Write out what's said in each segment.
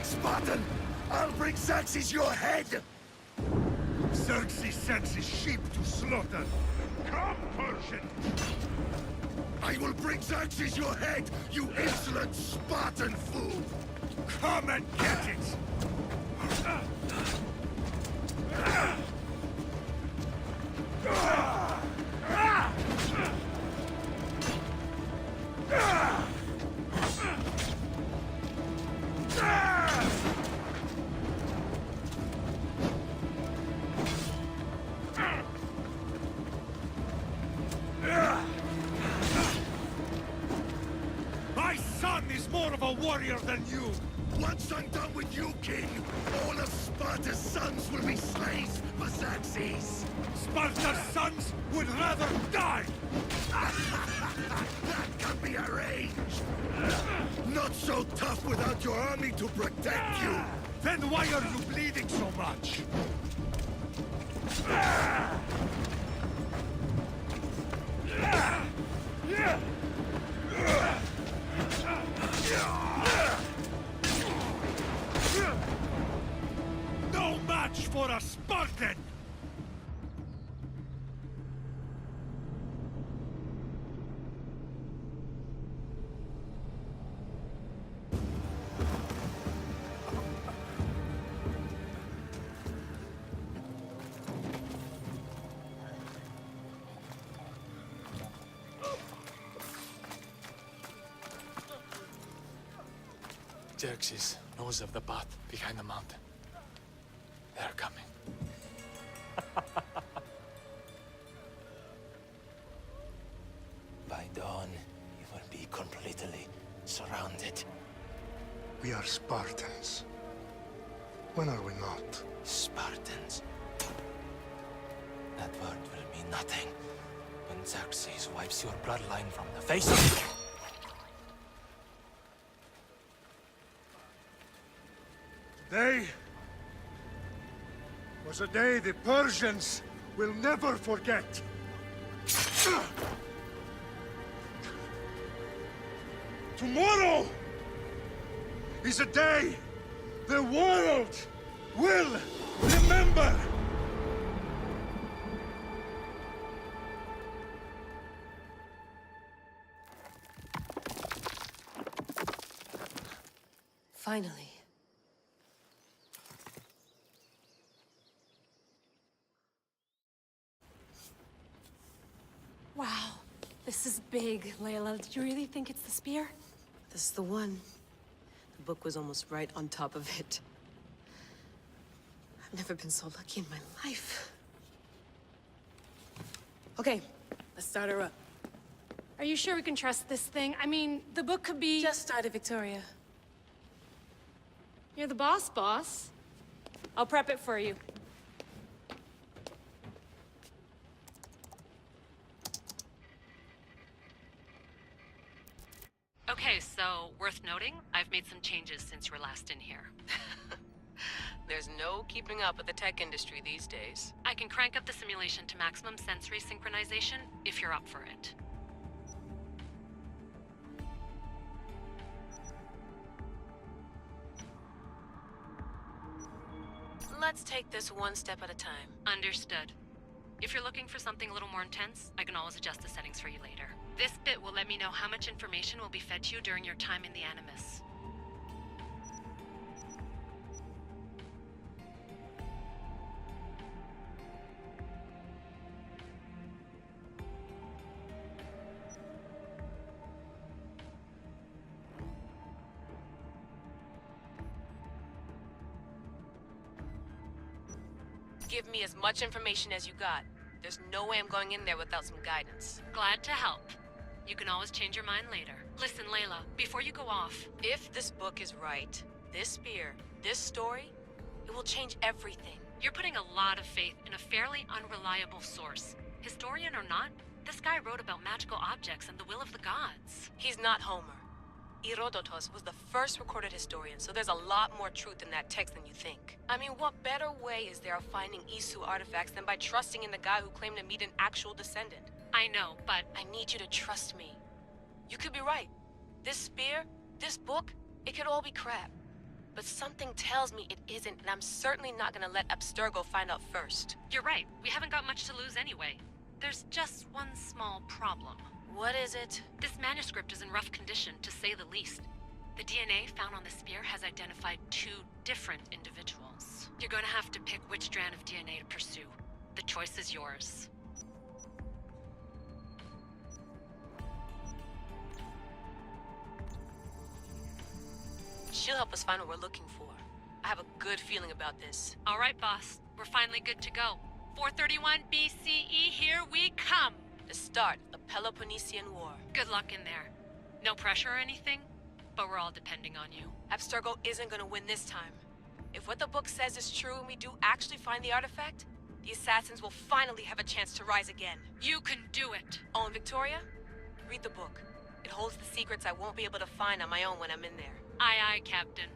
Spartan! I'll bring Xerxes your head! Xerxes sends his sheep to slaughter. Come, Persian! I will bring Xerxes your head, you insolent Spartan fool! Come and get it! My son is more of a warrior than you! Once I'm done with you, King, all of Sparta's sons will be slaves for Xerxes! Sparta's sons would rather die! That can be arranged! Not so tough without your army to protect you! Then why are you bleeding so much? No match for a Spartan! Xerxes knows of the path behind the mountain. They're coming. By dawn, you will be completely surrounded. We are Spartans. When are we not? Spartans. That word will mean nothing when Xerxes wipes your bloodline from the face of... Today was a day the Persians will never forget. Tomorrow is a day the world will remember. Finally. Wow, this is big, Layla. Did you really think it's the spear? This is the one. The book was almost right on top of it. I've never been so lucky in my life. Okay, let's start her up. Are you sure we can trust this thing? I mean, the book could be... Just started, Victoria. You're the boss. I'll prep it for you. Okay, so worth noting, I've made some changes since you were last in here. There's no keeping up with the tech industry these days. I can crank up the simulation to maximum sensory synchronization if you're up for it. Let's take this one step at a time. Understood. If you're looking for something a little more intense, I can always adjust the settings for you later. This bit will let me know how much information will be fed to you during your time in the Animus. Give me as much information as you got. There's no way I'm going in there without some guidance. Glad to help. You can always change your mind later. Listen, Layla, before you go off... If this book is right, this spear, this story, it will change everything. You're putting a lot of faith in a fairly unreliable source. Historian or not, this guy wrote about magical objects and the will of the gods. He's not Homer. Herodotus was the first recorded historian, so there's a lot more truth in that text than you think. I mean, what better way is there of finding Isu artifacts than by trusting in the guy who claimed to meet an actual descendant? I know, but I need you to trust me. You could be right. This spear, this book, it could all be crap. But something tells me it isn't, and I'm certainly not gonna let Abstergo find out first. you're right. We haven't got much to lose anyway. There's just one small problem. What is it? This manuscript is in rough condition, to say the least. The DNA found on the spear has identified 2 different individuals. You're gonna have to pick which strand of DNA to pursue. The choice is yours. She'll help us find what we're looking for. I have a good feeling about this. All right, boss. We're finally good to go. 431 BCE, here we come! The start of the Peloponnesian War. Good luck in there. No pressure or anything, but we're all depending on you. Abstergo isn't gonna win this time. If what the book says is true and we do actually find the artifact, the assassins will finally have a chance to rise again. You can do it! Oh, and Victoria? Read the book. It holds the secrets I won't be able to find on my own when I'm in there. Aye, aye, Captain.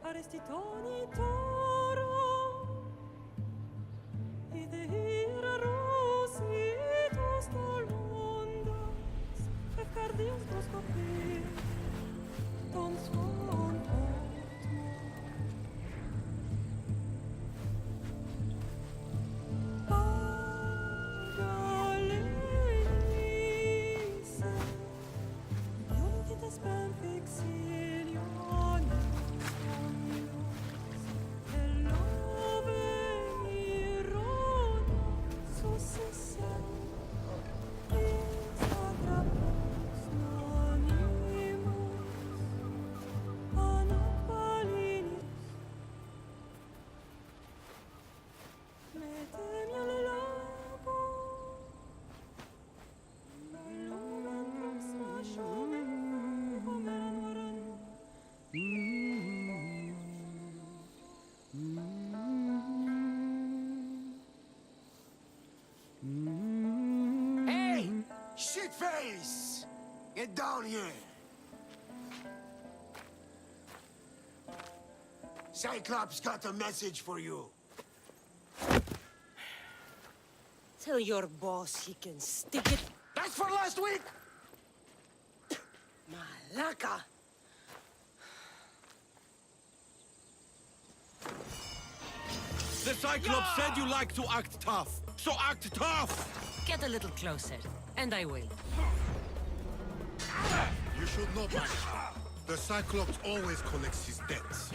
Arestitoni toro, ide ira rositos tolmondas, efcardios proscopir, ton son Pagalenise, ionites ben fixilionis, Hey! Shitface! Get down here! Cyclops got a message for you. Tell your boss he can stick it. That's for last week! Malaka! The Cyclops said you like to act tough, so act tough! Get a little closer, and I will. You should know by now. The Cyclops always collects his debts.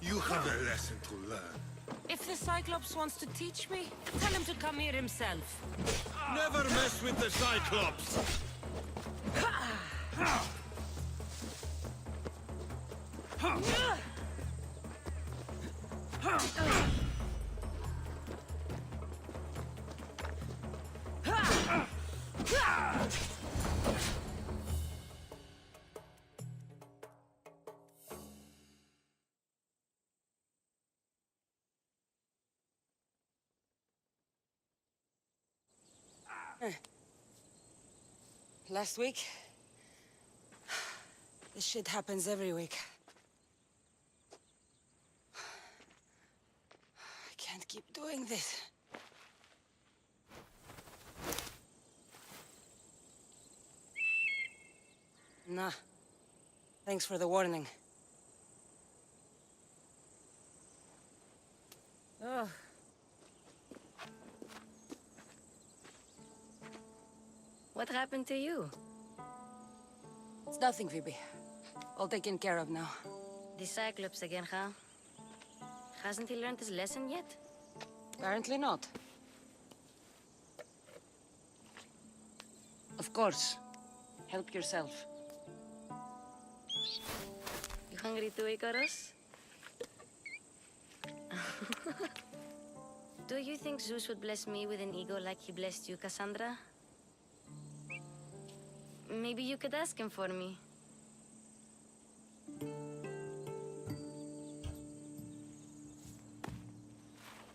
You have a lesson to learn. If the Cyclops wants to teach me, tell him to come here himself. Never mess with the Cyclops! Last week? This shit happens every week. I can't keep doing this. Nah. Thanks for the warning. Oh. What happened to you? It's nothing, Phoebe. All taken care of now. The Cyclops again, huh? Hasn't he learned his lesson yet? Apparently not. Of course. Help yourself. You hungry too, Icarus? Do you think Zeus would bless me with an ego like he blessed you, Cassandra? Maybe you could ask him for me.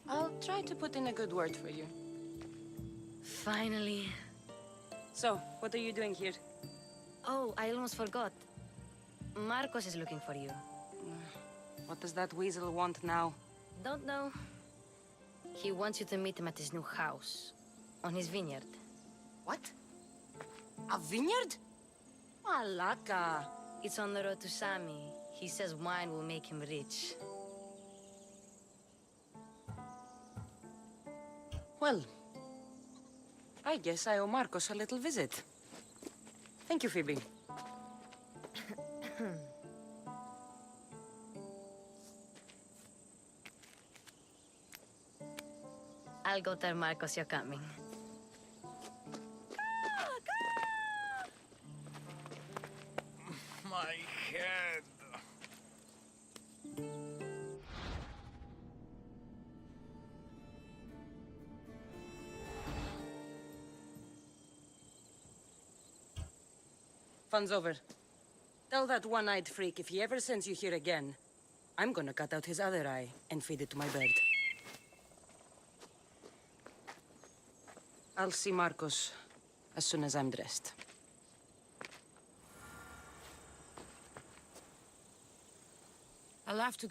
I'll try to put in a good word for you. Finally. So, what are you doing here? Oh, I almost forgot. Marcos is looking for you. What does that weasel want now? Don't know. He wants you to meet him at his new house. On his vineyard. What? A vineyard? Malaka. It's on the road to Sami. He says wine will make him rich. Well, I guess I owe Marcos a little visit. Thank you, Phoebe. I'll go tell Marcos you're coming. My head. Fun's over. Tell that one-eyed freak if he ever sends you here again, I'm gonna cut out his other eye and feed it to my bird. I'll see Marcos as soon as I'm dressed. I'll have to